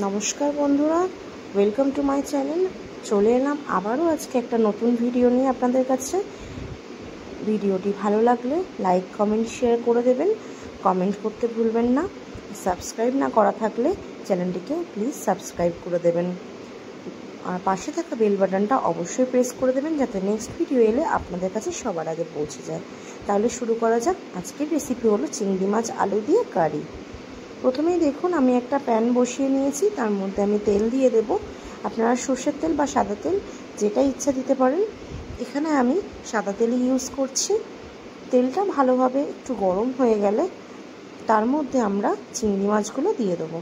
নমস্কার বন্ধুরা, welcome to my channel. চলে এলাম আবারও আজকে একটা নতুন ভিডিও নিয়ে আপনাদের কাছে। ভিডিওটি ভালো লাগলে লাইক কমেন্ট শেয়ার করে দেবেন, কমেন্ট করতে ভুলবেন না। সাবস্ক্রাইব না করা থাকলে চ্যানেলটিকে প্লিজ সাবস্ক্রাইব করে দেবেন, আর পাশে থাকা বেল বাটনটা অবশ্যই প্রেস করে দেবেন যাতে নেক্সট ভিডিও এলে আপনাদের কাছে সবার আগে পৌঁছে যায়। তাহলে শুরু করা যাক। আজকের রেসিপি হলো চিংড়ি মাছ আলু দিয়ে কারি। প্রথমেই দেখুন আমি একটা প্যান বসিয়ে নিয়েছি, তার মধ্যে আমি তেল দিয়ে দেব। আপনারা সর্ষের তেল বা সাদা তেল যেটা ইচ্ছা দিতে পারেন। এখানে আমি সাদা তেলই ইউজ করছি। তেলটা ভালোভাবে একটু গরম হয়ে গেলে তার মধ্যে আমরা চিংড়ি মাছগুলো দিয়ে দেবো।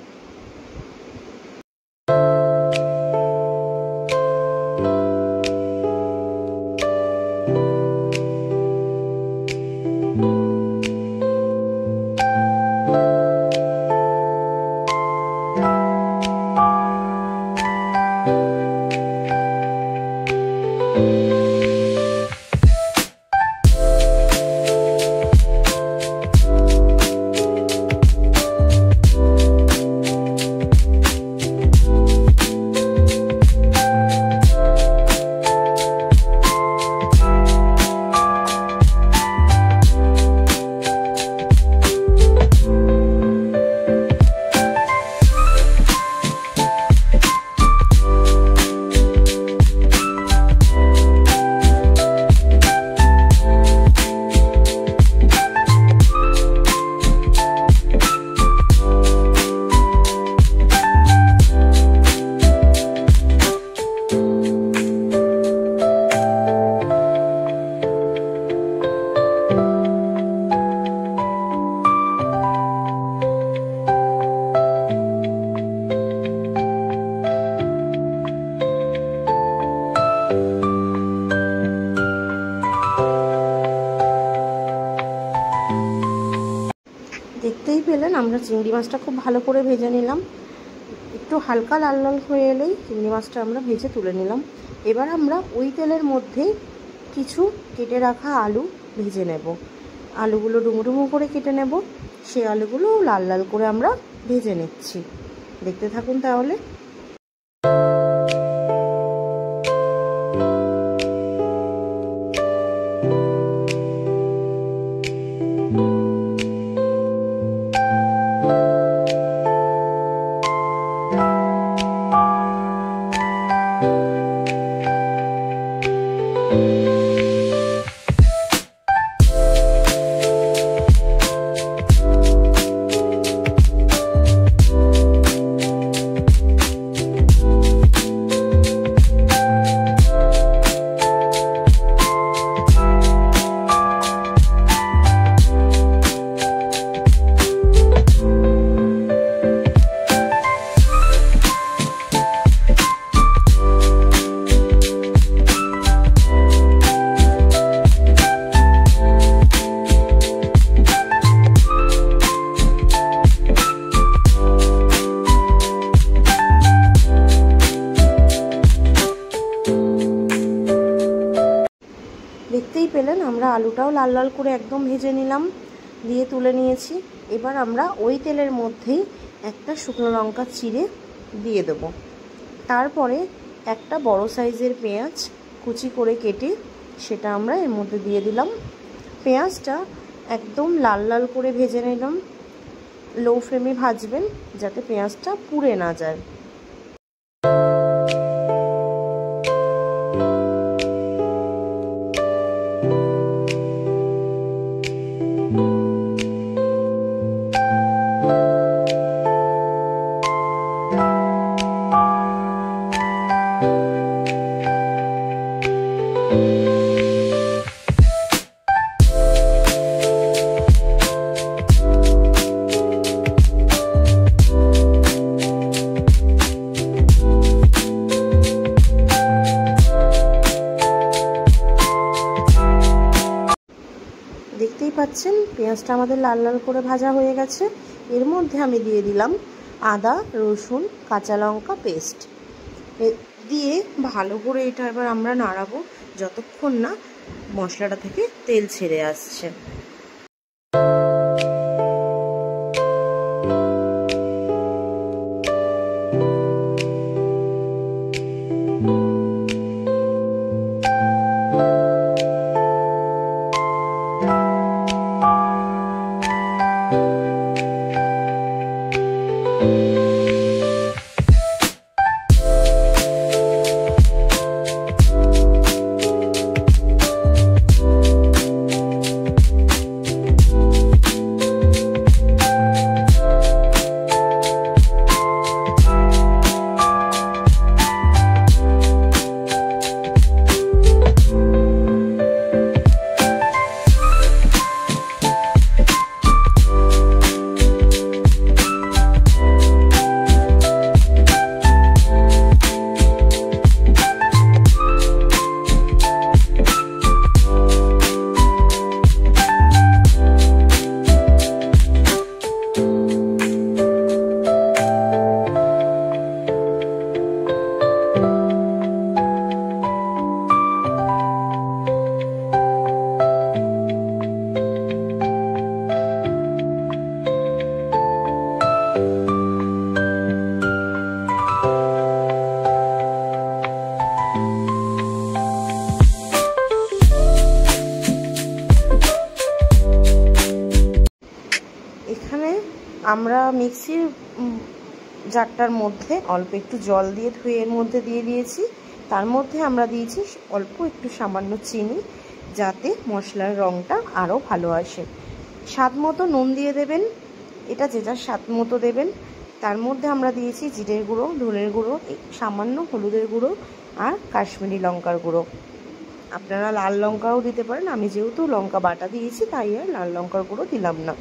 দেখতেই পেলেন আমরা চিংড়ি মাছটা খুব ভালো করে ভেজে নিলাম। একটু হালকা লাল লাল হয়ে এলেই চিংড়ি মাছটা আমরা ভেজে তুলে নিলাম। এবার আমরা ওই তেলের মধ্যে কিছু কেটে রাখা আলু ভেজে নেব। আলুগুলো ডুমো ডুমো করে কেটে নেব। সেই আলুগুলো লাল লাল করে আমরা ভেজে নিচ্ছি। দেখতে থাকুন তাহলে। দেখতেই পেলেন আমরা আলুটাও লাল লাল করে একদম ভেজে নিলাম, দিয়ে তুলে নিয়েছি। এবার আমরা ওই তেলের মধ্যেই একটা শুকনো লঙ্কা চিড়ে দিয়ে দেব। তারপরে একটা বড় সাইজের পেঁয়াজ কুচি করে কেটে সেটা আমরা এর মধ্যে দিয়ে দিলাম। পেঁয়াজটা একদম লাল লাল করে ভেজে নিলাম। লো ফ্লেমে ভাজবেন যাতে পেঁয়াজটা পুড়ে না যায়। দেখতেই পাচ্ছেন পেঁয়াজটা আমাদের লাল লাল করে ভাজা হয়ে গেছে। এর মধ্যে আমি দিয়ে দিলাম আদা রসুন কাঁচা লঙ্কা পেস্ট দিয়ে ভালো করে এটা এবার আমরা নাড়াবো যতক্ষণ না মশলাটা থেকে তেল ছেড়ে আসছে। আমরা মিক্সির জারটার মধ্যে অল্প একটু জল দিয়ে ধুয়ে এর মধ্যে দিয়ে দিয়েছি। তার মধ্যে আমরা দিয়েছি অল্প একটু সামান্য চিনি, যাতে মশলার রঙটা আরও ভালো আসে। স্বাদ মতো নুন দিয়ে দেবেন, এটা যে যার স্বাদ মতো দেবেন। তার মধ্যে আমরা দিয়েছি জিরের গুঁড়ো, ধনের গুঁড়ো, সামান্য হলুদের গুঁড়ো আর কাশ্মীরি লঙ্কার গুঁড়ো। আপনারা লাল লঙ্কাও দিতে পারেন, আমি যেহেতু লঙ্কা বাটা দিয়েছি তাই আর লাল লঙ্কার গুঁড়ো দিলাম না।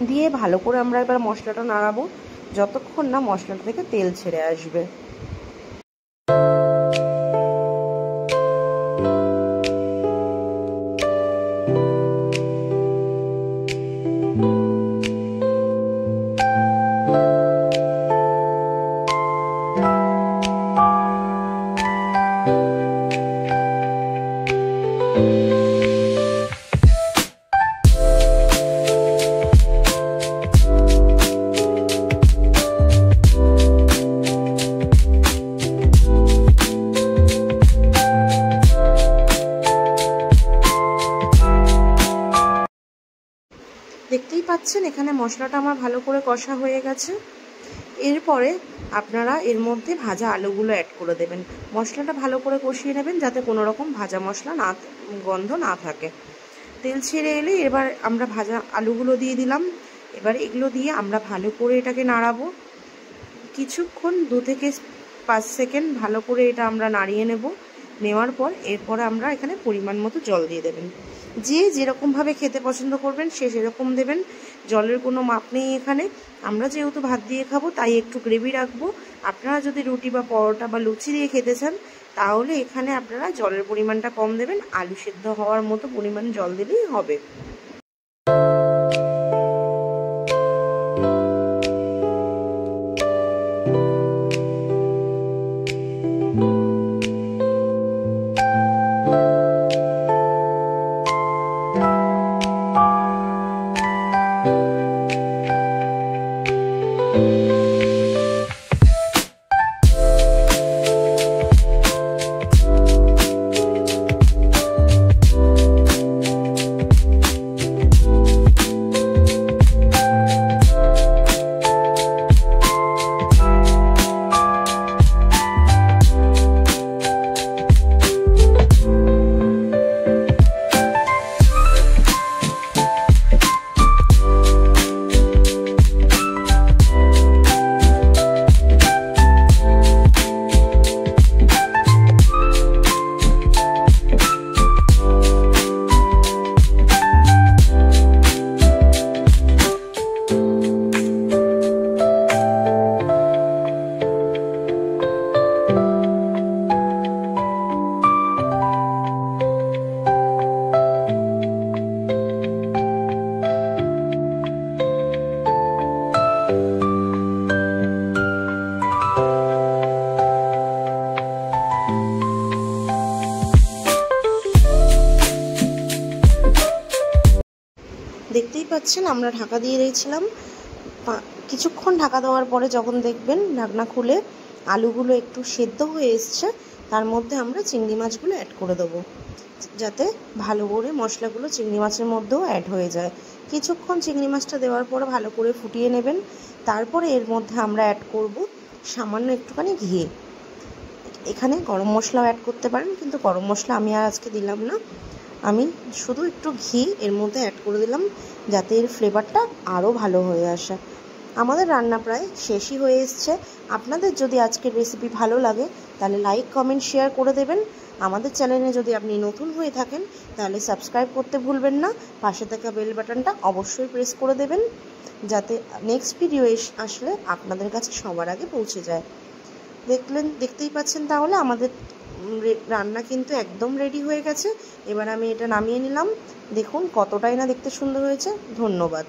দিয়ে ভালো করে আমরা এবার মশলাটা নাড়াবো যতক্ষণ না মশলাটা থেকে তেল ছেড়ে আসবে। দেখতেই পাচ্ছেন এখানে মশলাটা আমার ভালো করে কষা হয়ে গেছে। এরপরে আপনারা এর মধ্যে ভাজা আলুগুলো অ্যাড করে দেবেন। মশলাটা ভালো করে কষিয়ে নেবেন যাতে কোনো রকম ভাজা মশলা না গন্ধ না থাকে। তেল ছেড়ে এলে এবার আমরা ভাজা আলুগুলো দিয়ে দিলাম। এবার এগুলো দিয়ে আমরা ভালো করে এটাকে নাড়াবো কিছুক্ষণ, 2 থেকে 5 সেকেন্ড ভালো করে এটা আমরা নাড়িয়ে নেব। নেওয়ার পর এরপরে আমরা এখানে পরিমাণ মতো জল দিয়ে দেবেন। যে যেরকমভাবে খেতে পছন্দ করবেন সে সেরকম দেবেন, জলের কোনো মাপ নেই এখানে। আমরা যেহেতু ভাত দিয়ে খাবো তাই একটু গ্রেভি রাখবো। আপনারা যদি রুটি বা পরোটা বা লুচি দিয়ে খেতে চান তাহলে এখানে আপনারা জলের পরিমাণটা কম দেবেন, আলু সেদ্ধ হওয়ার মতো পরিমাণ জল দিলেই হবে। দেখতেই পাচ্ছেন আমরা ঢাকা দিয়ে দিয়েছিলাম কিছুক্ষণ ঢাকা দেওয়ার পরে যখন দেখবেন ঢাকনা খুলে আলুগুলো একটু সেদ্ধ হয়ে এসছে, তার মধ্যে আমরা চিংড়ি মাছগুলো অ্যাড করে দেবো, যাতে ভালো করে মশলাগুলো চিংড়ি মাছের মধ্যেও অ্যাড হয়ে যায়। কিছুক্ষণ চিংড়ি মাছটা দেওয়ার পরে ভালো করে ফুটিয়ে নেবেন। তারপরে এর মধ্যে আমরা অ্যাড করব সামান্য একটুখানি ঘি। এখানে গরম মশলাও অ্যাড করতে পারেন, কিন্তু গরম মশলা আমি আর আজকে দিলাম না, আমি শুধু একটু ঘি এর মধ্যে অ্যাড করে দিলাম, যাতে এর ফ্লেভারটা আরও ভালো হয়ে আসে। আমাদের রান্না প্রায় শেষই হয়ে এসছে। আপনাদের যদি আজকের রেসিপি ভালো লাগে তাহলে লাইক কমেন্ট শেয়ার করে দেবেন। আমাদের চ্যানেলে যদি আপনি নতুন হয়ে থাকেন তাহলে সাবস্ক্রাইব করতে ভুলবেন না, পাশে থাকা বেল বাটনটা অবশ্যই প্রেস করে দেবেন, যাতে নেক্সট ভিডিও আসলে আপনাদের কাছে সবার আগে পৌঁছে যায়। দেখতেই পাচ্ছেন তাহলে আমাদের রান্না কিন্তু একদম রেডি হয়ে গেছে। এবার আমি এটা নামিয়ে নিলাম। দেখুন কতটাই না দেখতে সুন্দর হয়েছে। ধন্যবাদ।